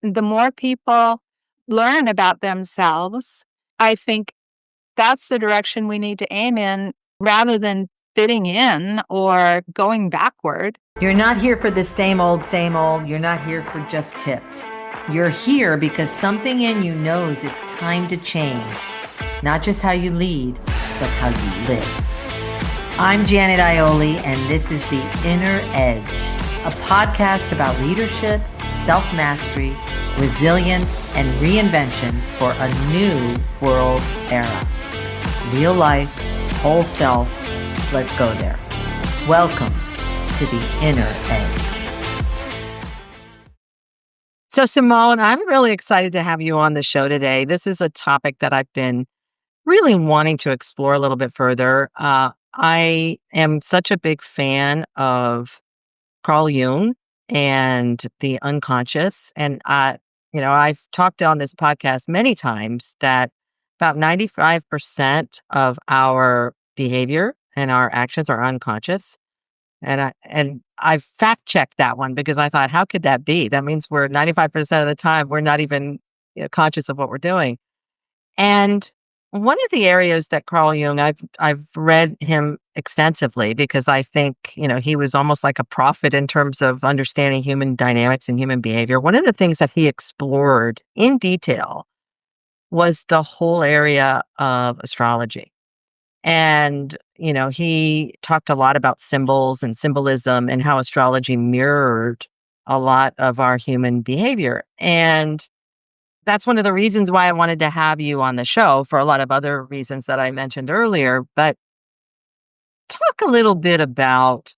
the more people learn about themselves, I think that's the direction we need to aim in rather than fitting in or going backward. You're not here for the same old, same old. You're not here for just tips. You're here because something in you knows it's time to change. Not just how you lead, but how you live. I'm Janet Ioli, and this is The Inner Edge, a podcast about leadership, self-mastery, resilience, and reinvention for a new world era. Real life, whole self, let's go there. Welcome to The Inner Edge. So Simone, I'm really excited to have you on the show today. This is a topic that I've been really wanting to explore a little bit further. I am such a big fan of Carl Jung and the unconscious. And I've talked on this podcast many times that about 95% of our behavior and our actions are unconscious. And I fact checked that one because I thought, how could that be? That means we're 95% of the time we're not even conscious of what we're doing. And one of the areas that Carl Jung, I've read him extensively because I think, he was almost like a prophet in terms of understanding human dynamics and human behavior. One of the things that he explored in detail was the whole area of astrology. And, he talked a lot about symbols and symbolism and how astrology mirrored a lot of our human behavior. And that's one of the reasons why I wanted to have you on the show, for a lot of other reasons that I mentioned earlier. But talk a little bit about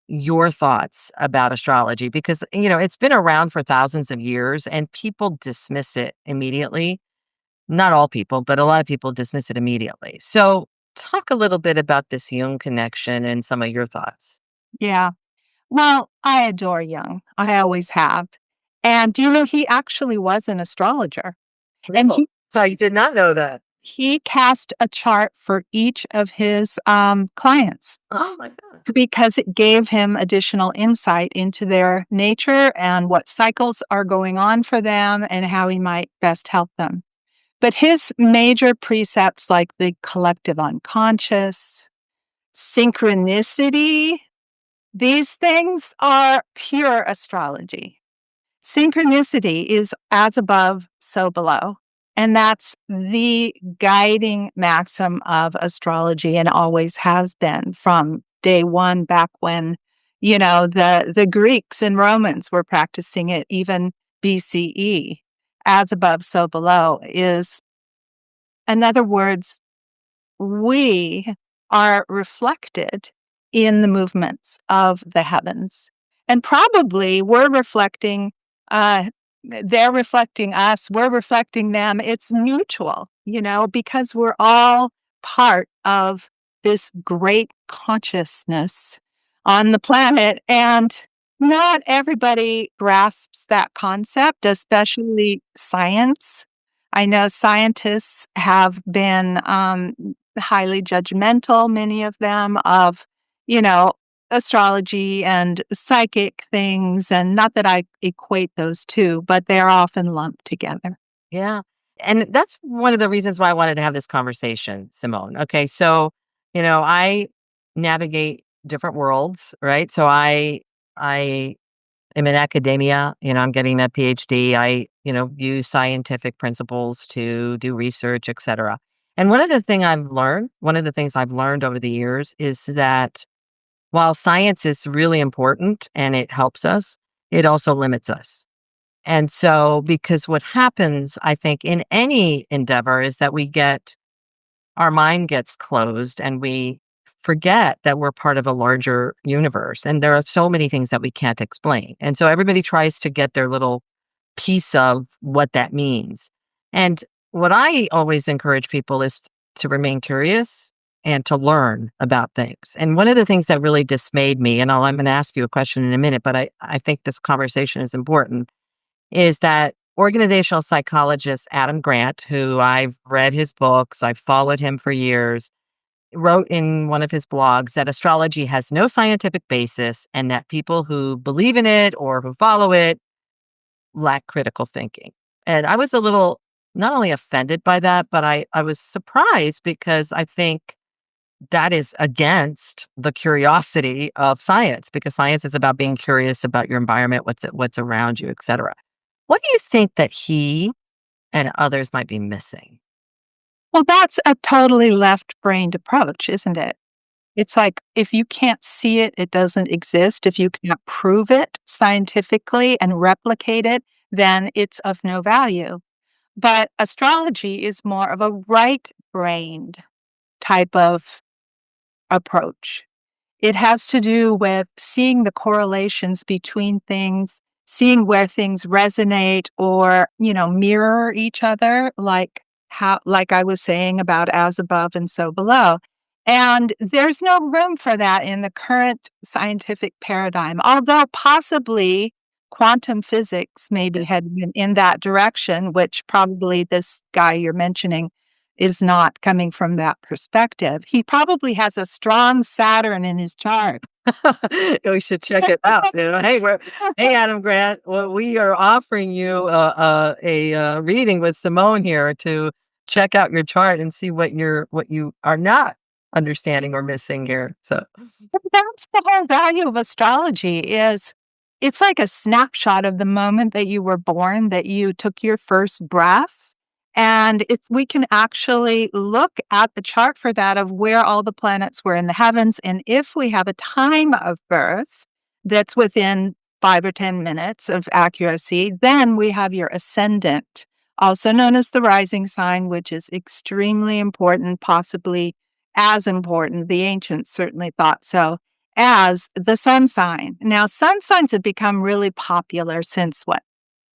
your thoughts about astrology, because, it's been around for thousands of years and people dismiss it immediately. Not all people, but a lot of people dismiss it immediately. So talk a little bit about this Jung connection and some of your thoughts. Yeah. Well, I adore Jung. I always have. And do you know he actually was an astrologer? And I did not know that. he cast a chart for each of his clients Oh my God. because it gave him additional insight into their nature and what cycles are going on for them and how he might best help them. But his major precepts, like the collective unconscious, synchronicity, these things are pure astrology. Synchronicity is as above, so below. And that's the guiding maxim of astrology and always has been from day one, back when, the Greeks and Romans were practicing it, even BCE. As above, so below is, in other words, we are reflected in the movements of the heavens. And probably we're reflecting, they're reflecting us, we're reflecting them. It's mutual, because we're all part of this great consciousness on the planet. And not everybody grasps that concept, especially science. I know scientists have been highly judgmental, many of them, of, astrology and psychic things. And not that I equate those two, but they're often lumped together. Yeah. And that's one of the reasons why I wanted to have this conversation, Simone. Okay. So, I navigate different worlds, right? So I am in academia, I'm getting that PhD. I, use scientific principles to do research, et cetera. And one of the things I've learned over the years is that while science is really important and it helps us, it also limits us. And so, because what happens, I think, in any endeavor is that our mind gets closed and we forget that we're part of a larger universe. And there are so many things that we can't explain. And so everybody tries to get their little piece of what that means. And what I always encourage people is to remain curious and to learn about things. And one of the things that really dismayed me, and I'm going to ask you a question in a minute, but I think this conversation is important, is that organizational psychologist Adam Grant, who I've read his books, I've followed him for years, wrote in one of his blogs that astrology has no scientific basis and that people who believe in it or who follow it lack critical thinking. And I was a little not only offended by that, but I was surprised because I think that is against the curiosity of science because science is about being curious about your environment, what's around you, et cetera. What do you think that he and others might be missing? Well, that's a totally left-brained approach, isn't it? It's like if you can't see it, it doesn't exist. If you can't prove it scientifically and replicate it, then it's of no value. But astrology is more of a right-brained type of approach. It has to do with seeing the correlations between things, seeing where things resonate or, mirror each other, like I was saying about as above and so below. And there's no room for that in the current scientific paradigm, although possibly quantum physics maybe had been in that direction, which probably this guy you're mentioning is not coming from that perspective. He probably has a strong Saturn in his chart. We should check it out. Hey, Adam Grant, well, we are offering you a reading with Simone here to check out your chart and see what you are not understanding or missing here. So, But that's the whole value of astrology is it's like a snapshot of the moment that you were born, that you took your first breath. And we can actually look at the chart for that of where all the planets were in the heavens. And if we have a time of birth that's within 5 or 10 minutes of accuracy, then we have your ascendant, also known as the rising sign, which is extremely important, possibly as important. The ancients certainly thought so as the sun sign. Now, sun signs have become really popular since what?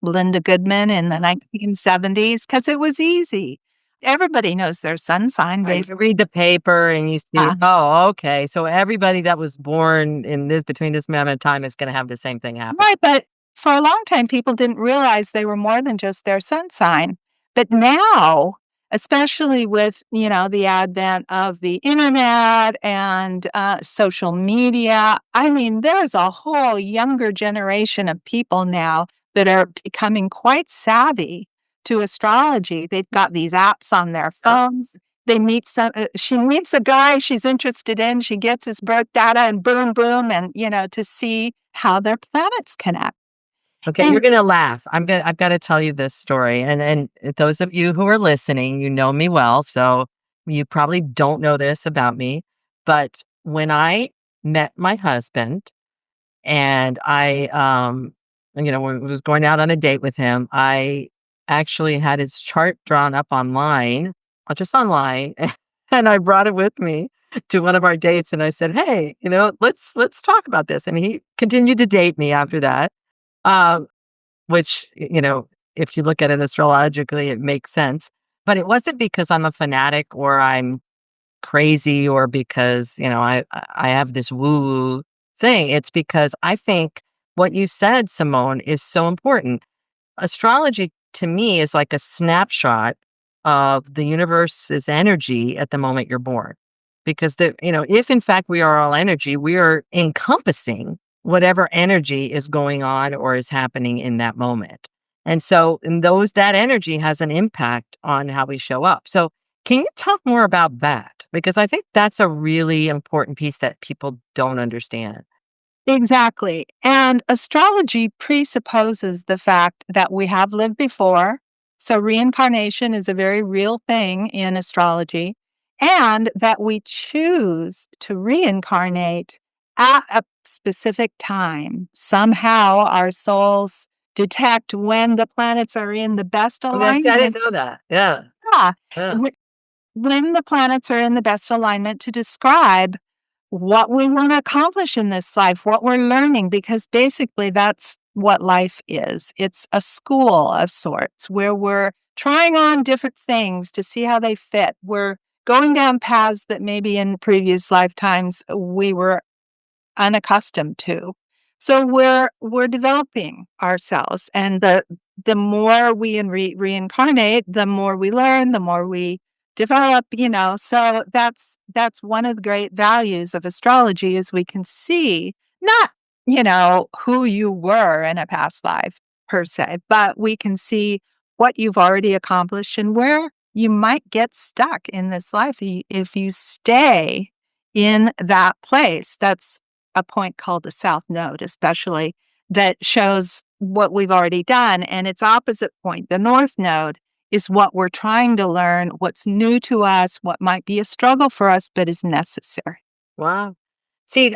Linda Goodman in the 1970s because it was easy. Everybody knows their sun sign right, based. you read the paper and you see, oh, okay, so everybody that was born in this between this amount of time is going to have the same thing happen. Right, but for a long time, people didn't realize they were more than just their sun sign. But now, especially with, the advent of the internet and social media, I mean, there's a whole younger generation of people now that are becoming quite savvy to astrology. They've got these apps on their phones. She meets a guy she's interested in, she gets his birth data and boom, boom, and, to see how their planets connect. Okay, you're And gonna laugh. I've gotta tell you this story, and those of you who are listening, you know me well, so you probably don't know this about me, but when I met my husband and was going out on a date with him, I actually had his chart drawn up online, just online, and I brought it with me to one of our dates, and I said, "Hey, let's talk about this," and he continued to date me after that. Um, which, if you look at it astrologically, it makes sense. But it wasn't because I'm a fanatic or I'm crazy or because, I have this woo-woo thing. It's because I think what you said, Simone, is so important. Astrology to me is like a snapshot of the universe's energy at the moment you're born. Because if in fact we are all energy, we are encompassing whatever energy is going on or is happening in that moment. And so that energy has an impact on how we show up. So can you talk more about that? Because I think that's a really important piece that people don't understand. exactly. And astrology presupposes the fact that we have lived before. So reincarnation is a very real thing in astrology, and that we choose to reincarnate at a specific time. Somehow our souls detect when the planets are in the best Oh, I alignment. didn't know that. Yeah. Yeah. Yeah. When the planets are in the best alignment to describe what we want to accomplish in this life, what we're learning, because basically that's what life is. It's a school of sorts where we're trying on different things to see how they fit. We're going down paths that maybe in previous lifetimes we were unaccustomed to. So we're developing ourselves, and the more we reincarnate, the more we learn, the more we develop. So that's one of the great values of astrology is we can see not who you were in a past life, per se, but we can see what you've already accomplished and where you might get stuck in this life if you stay in that place. That's a point called the South Node, especially, that shows what we've already done. And its opposite point, the North Node, is what we're trying to learn, what's new to us, what might be a struggle for us, but is necessary. Wow. See,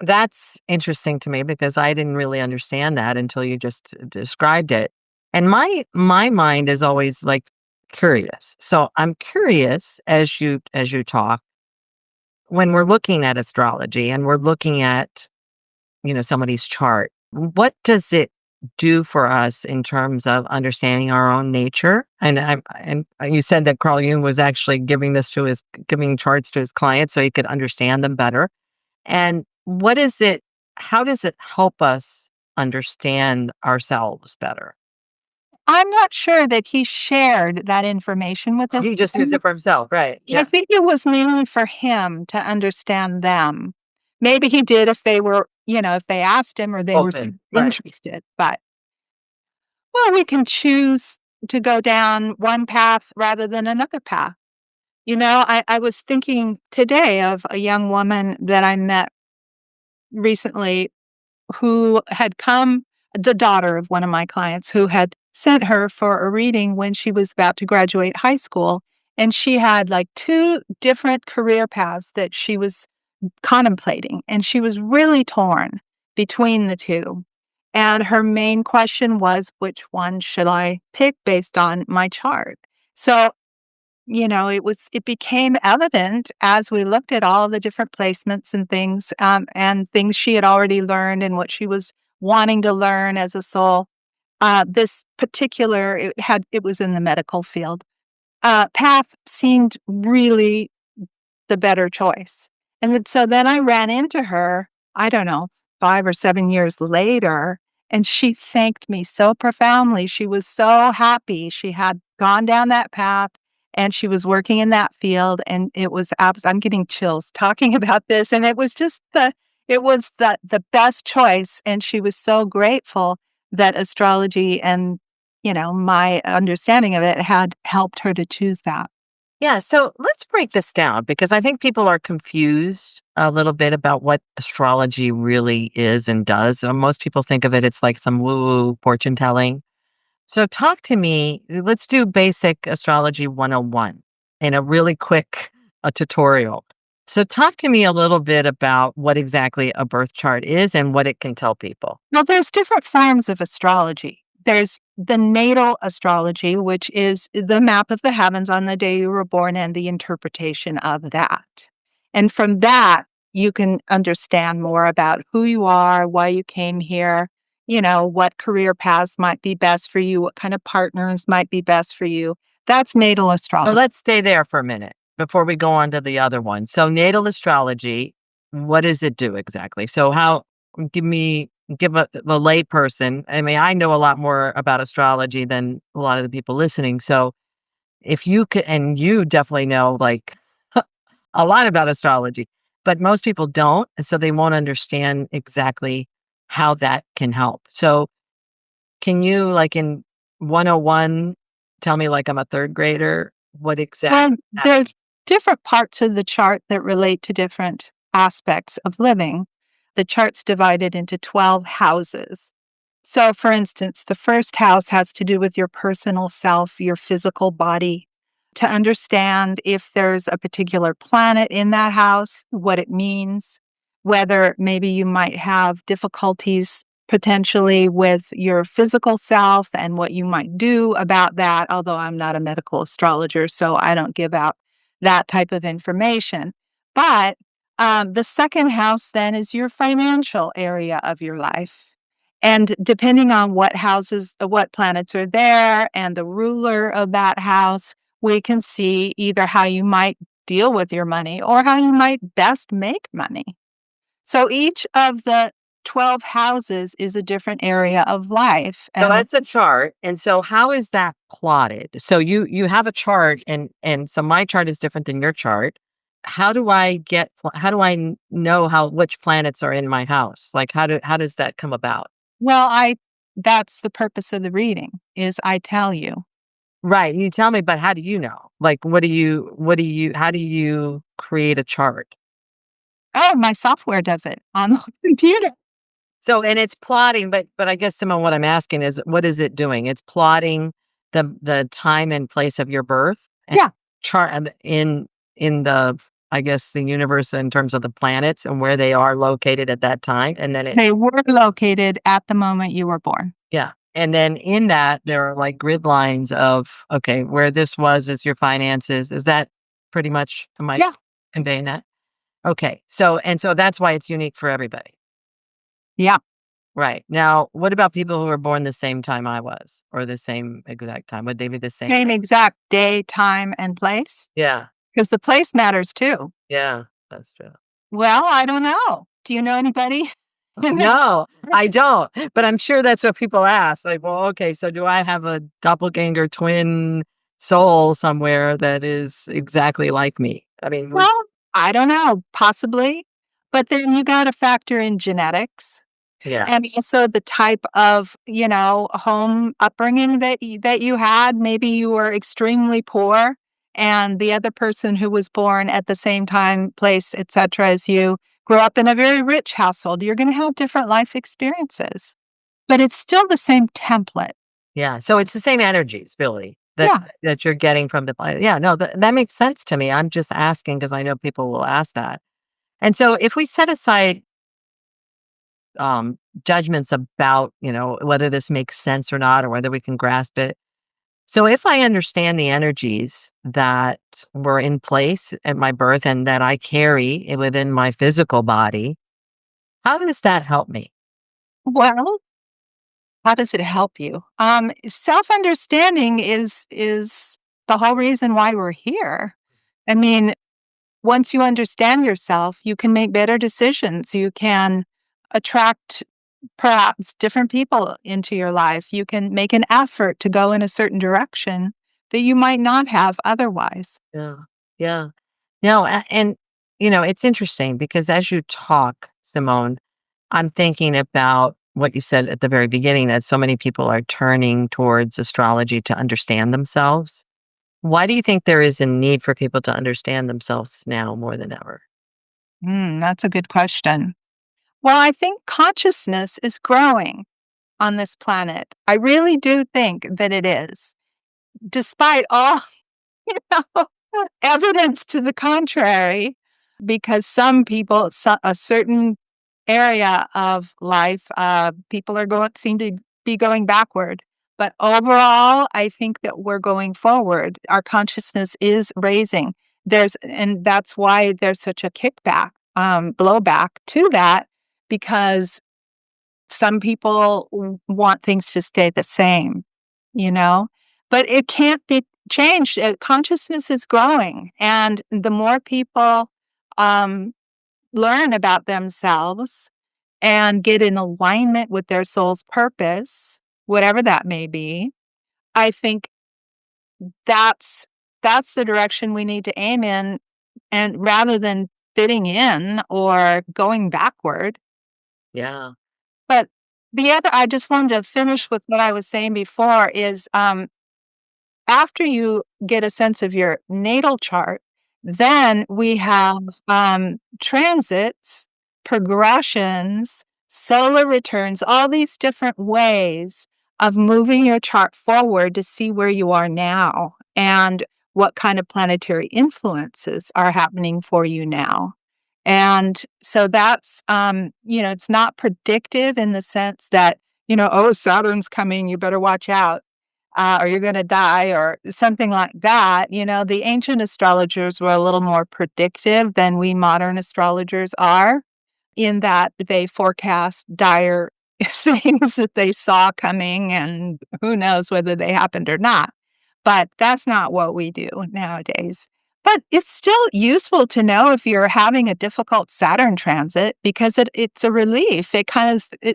that's interesting to me because I didn't really understand that until you just described it. And my mind is always like curious. So I'm curious as you talk, when we're looking at astrology and we're looking at, somebody's chart, what does it do for us in terms of understanding our own nature? And you said that Carl Jung was actually giving charts to his clients so he could understand them better. And what is it? How does it help us understand ourselves better? I'm not sure that he shared that information with us. He just used it for himself, right? I Yeah. think it was mainly for him to understand them. Maybe he did if they were, if they asked him or they were Open, right. interested. But, well, we can choose to go down one path rather than another path. I was thinking today of a young woman that I met recently who had come, the daughter of one of my clients, who had sent her for a reading when she was about to graduate high school. And she had like two different career paths that she was contemplating. And she was really torn between the two. And her main question was, which one should I pick based on my chart? So, it became evident as we looked at all the different placements and things she had already learned and what she was wanting to learn as a soul. This particular, it was in the medical field. Path seemed really the better choice. So then I ran into her, I don't know, 5 or 7 years later, and she thanked me so profoundly. She was so happy. She had gone down that path and she was working in that field, and it was I'm getting chills talking about this, and it was just the best choice, and she was so grateful that astrology and, my understanding of it had helped her to choose that. Yeah, so let's break this down because I think people are confused a little bit about what astrology really is and does. Most people think of it, it's like some woo-woo fortune telling. So talk to me, let's do basic astrology 101 in a really quick tutorial. So talk to me a little bit about what exactly a birth chart is and what it can tell people. Well, there's different forms of astrology. There's the natal astrology, which is the map of the heavens on the day you were born and the interpretation of that. And from that, you can understand more about who you are, why you came here, what career paths might be best for you, what kind of partners might be best for you. That's natal So astrology. let's stay there for a minute before we go on to the other one. So natal astrology, what does it do exactly? So the lay person. I mean, I know a lot more about astrology than a lot of the people listening. So if you could, and you definitely know like a lot about astrology, but most people don't. And so they won't understand exactly how that can help. So can you, like in 101, tell me like I'm a third grader, what exactly Well, happens? there's different parts of the chart that relate to different aspects of living. The chart's divided into 12 houses. So, for instance, the first house has to do with your personal self, your physical body. To understand if there's a particular planet in that house, what it means, whether maybe you might have difficulties potentially with your physical self and what you might do about that. Although I'm not a medical astrologer, so I don't give out that type of information. But the second house then is your financial area of your life. And depending on what planets are there and the ruler of that house, we can see either how you might deal with your money or how you might best make money. So each of the 12 houses is a different area of life. So And that's a chart. And so how is that plotted? So you have a chart and so my chart is different than your chart. How do I know which planets are in my house? Like how does that come about? well, I That's the purpose of the reading, is I tell you. Right. You tell me, but how do you know? Like, how do you create a chart? Oh, my software does it on the computer. So, and it's plotting, but I guess, Simone, what I'm asking is, what is it doing? It's plotting the time and place of your birth and Yeah, chart in the, I guess, the universe in terms of the planets and where they are located at that time, and then it they were located at the moment you were born. yeah, and then in that there are like grid lines of okay, where this was is your finances. Is that pretty much am I Yeah, conveying that? Okay, so that's why it's unique for everybody. yeah. Right. Now, what about people who were born the same time I was or the same exact time? Would they be the same? Same exact day, time, and place, Yeah. because the place matters too. Yeah. That's true. Well, I don't know. Do you know anybody? No, I don't. But I'm sure that's what people ask. Like, well, okay, so do I have a doppelganger twin soul somewhere that is exactly like me? I mean, would Well, I don't know, possibly. But then you got to factor in genetics yeah. and also the type of, home upbringing that you had. Maybe you were extremely poor and the other person who was born at the same time, place, etc. as you grew up in a very rich household. You're going to have different life experiences, but it's still the same template. Yeah. So it's the same energies, Billy, that Yeah. that you're getting from the planet. Yeah, no, that makes sense to me. I'm just asking because I know people will ask that. And so if we set aside judgments about, whether this makes sense or not, or whether we can grasp it. So if I understand the energies that were in place at my birth and that I carry within my physical body, how does that help me? Well, how does it help you? Self-understanding is the whole reason why we're here. I mean, once you understand yourself, you can make better decisions. You can attract perhaps different people into your life. You can make an effort to go in a certain direction that you might not have otherwise. Yeah. Yeah. No, and it's interesting because as you talk, Simone, I'm thinking about what you said at the very beginning that so many people are turning towards astrology to understand themselves. Why do you think there is a need for people to understand themselves now more than ever? That's a good question. Well, I think consciousness is growing on this planet. I really do think that it is, despite all you know, evidence to the contrary, because some people, a certain area of life, people are going seem to be going backward. But overall, I think that we're going forward. Our consciousness is raising. And that's why there's such a kickback, blowback to that, because some people want things to stay the same, you know, but it can't be changed. Consciousness is growing. And the more people um, learn about themselves and get in alignment with their soul's purpose, whatever that may be, I think that's that's the direction we need to aim in, and rather than fitting in or going backward. Yeah. But the other, I just wanted to finish with what I was saying before is, after you get a sense of your natal chart, then we have transits, progressions, solar returns, all these different ways of moving your chart forward to see where you are now and what kind of planetary influences are happening for you now. And so that's, it's not predictive in the sense that, oh, Saturn's coming, you better watch out, or you're going to die, or something like that. The ancient astrologers were a little more predictive than we modern astrologers are, in that they forecast dire things that they saw coming, and who knows whether they happened or not. But that's not what we do nowadays. But it's still useful to know if you're having a difficult Saturn transit, because it's a relief. It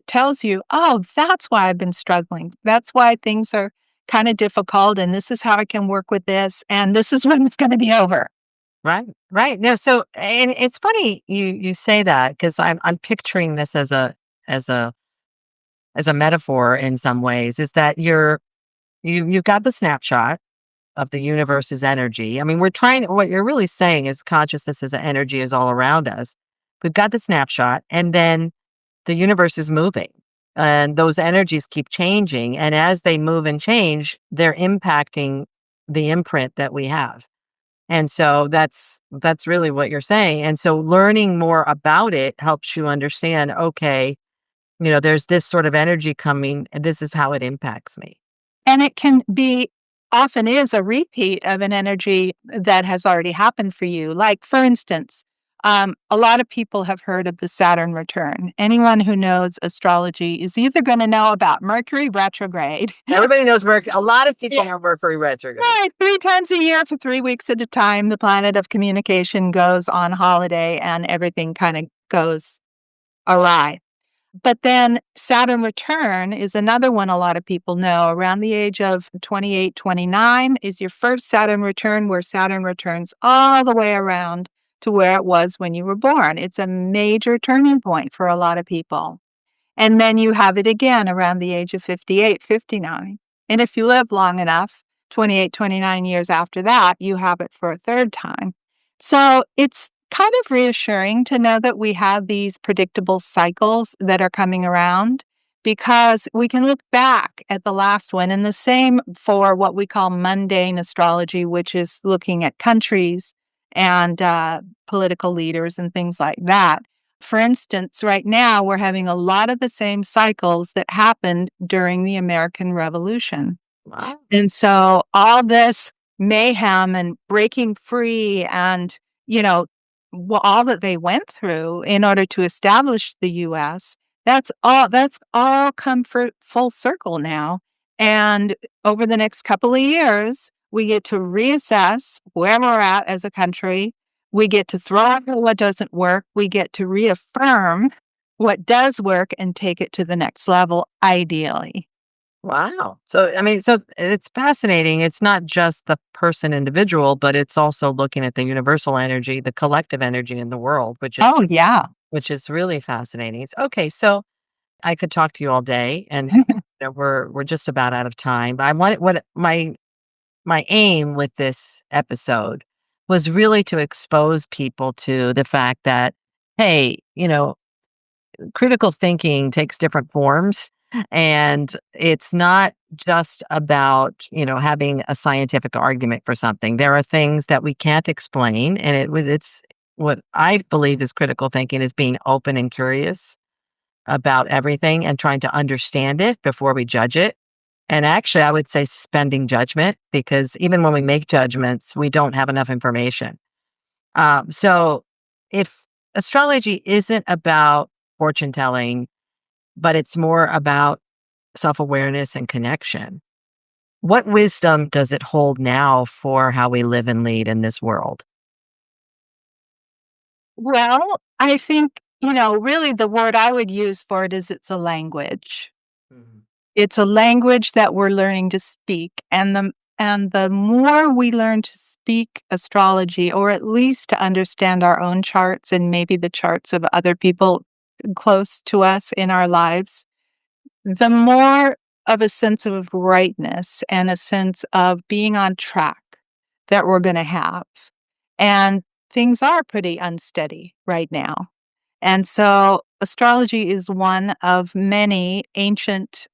tells you, oh, that's why I've been struggling. That's why things are kind of difficult, and this is how I can work with this, and this is when it's going to be over. Right. Right. No, so and it's funny you say that because I'm picturing this as a as a metaphor in some ways, is that you've got the snapshot of the universe's energy. I mean, what you're really saying is consciousness as an energy is all around us. We've got the snapshot, and then the universe is moving, and those energies keep changing. And as they move and change, they're impacting the imprint that we have. And so that's really what you're saying. And so learning more about it helps you understand, okay, there's this sort of energy coming, and this is how it impacts me. And it can be often is a repeat of an energy that has already happened for you. Like, for instance, a lot of people have heard of the Saturn return. Anyone who knows astrology is either going to know about Mercury retrograde. Everybody knows Mercury. A lot of people have Mercury retrograde. Right. 3 times a year for 3 weeks at a time, the planet of communication goes on holiday and everything kind of goes awry. But then Saturn return is another one a lot of people know. Around the age of 28, 29 is your first Saturn return, where Saturn returns all the way around to where it was when you were born. It's a major turning point for a lot of people. And then you have it again around the age of 58, 59. And if you live long enough, 28, 29 years after that, you have it for a third time. So it's kind of reassuring to know that we have these predictable cycles that are coming around, because we can look back at the last one. And the same for what we call mundane astrology, which is looking at countries and political leaders and things like that. For instance, right now, we're having a lot of the same cycles that happened during the American Revolution. Wow. And so all this mayhem and breaking free and, all that they went through in order to establish the US, that's all come for full circle now. And over the next couple of years, we get to reassess where we're at as a country. We get to throw out what doesn't work. We get to reaffirm what does work and take it to the next level, ideally. Wow. So, I mean, so it's fascinating. It's not just the person individual, but it's also looking at the universal energy, the collective energy in the world, Oh, yeah. which is really fascinating. Okay, so I could talk to you all day, and we're just about out of time. But I wanted what my aim with this episode was really to expose people to the fact that, hey, critical thinking takes different forms, and it's not just about having a scientific argument for something. There are things that we can't explain, and it's what I believe is critical thinking is being open and curious about everything and trying to understand it before we judge it. And actually, I would say suspending judgment, because even when we make judgments, we don't have enough information. So if astrology isn't about fortune telling, but it's more about self awareness and connection, what wisdom does it hold now for how we live and lead in this world? Well, I think, really the word I would use for it is it's a language. Mhm. It's a language that we're learning to speak. And the more we learn to speak astrology, or at least to understand our own charts and maybe the charts of other people close to us in our lives, the more of a sense of rightness and a sense of being on track that we're going to have. And things are pretty unsteady right now. And so astrology is one of many ancient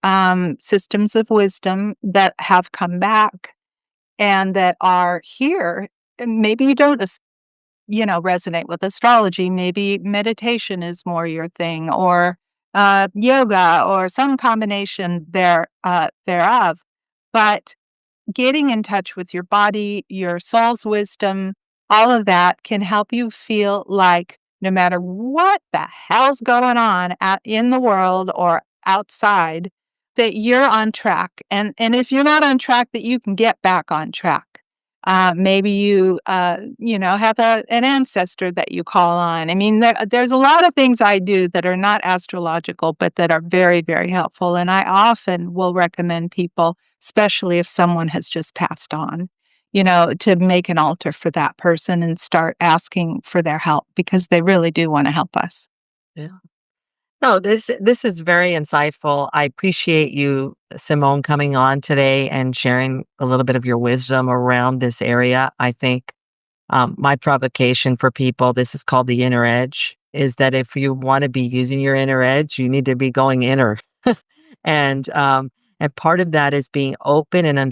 systems of wisdom that have come back and that are here. And maybe you don't, resonate with astrology. Maybe meditation is more your thing, or yoga, or some combination thereof. But getting in touch with your body, your soul's wisdom, all of that can help you feel like no matter what the hell's going on in the world or outside, that you're on track. And if you're not on track, that you can get back on track. Maybe you, have an ancestor that you call on. I mean, there's a lot of things I do that are not astrological, but that are very, very helpful. And I often will recommend people, especially if someone has just passed on, to make an altar for that person and start asking for their help, because they really do want to help us. Yeah. No, this is very insightful. I appreciate you, Simone, coming on today and sharing a little bit of your wisdom around this area. I think my provocation for people, this is called the inner edge, is that if you want to be using your inner edge, you need to be going inner. And and part of that is being open and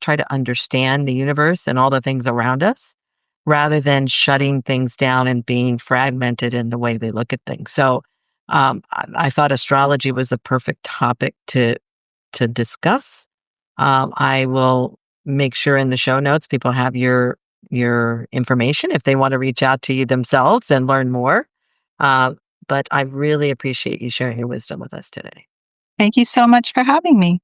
try to understand the universe and all the things around us, rather than shutting things down and being fragmented in the way they look at things. So I thought astrology was a perfect topic to discuss. I will make sure in the show notes people have your information if they want to reach out to you themselves and learn more. Uh, but I really appreciate you sharing your wisdom with us today. Thank you so much for having me.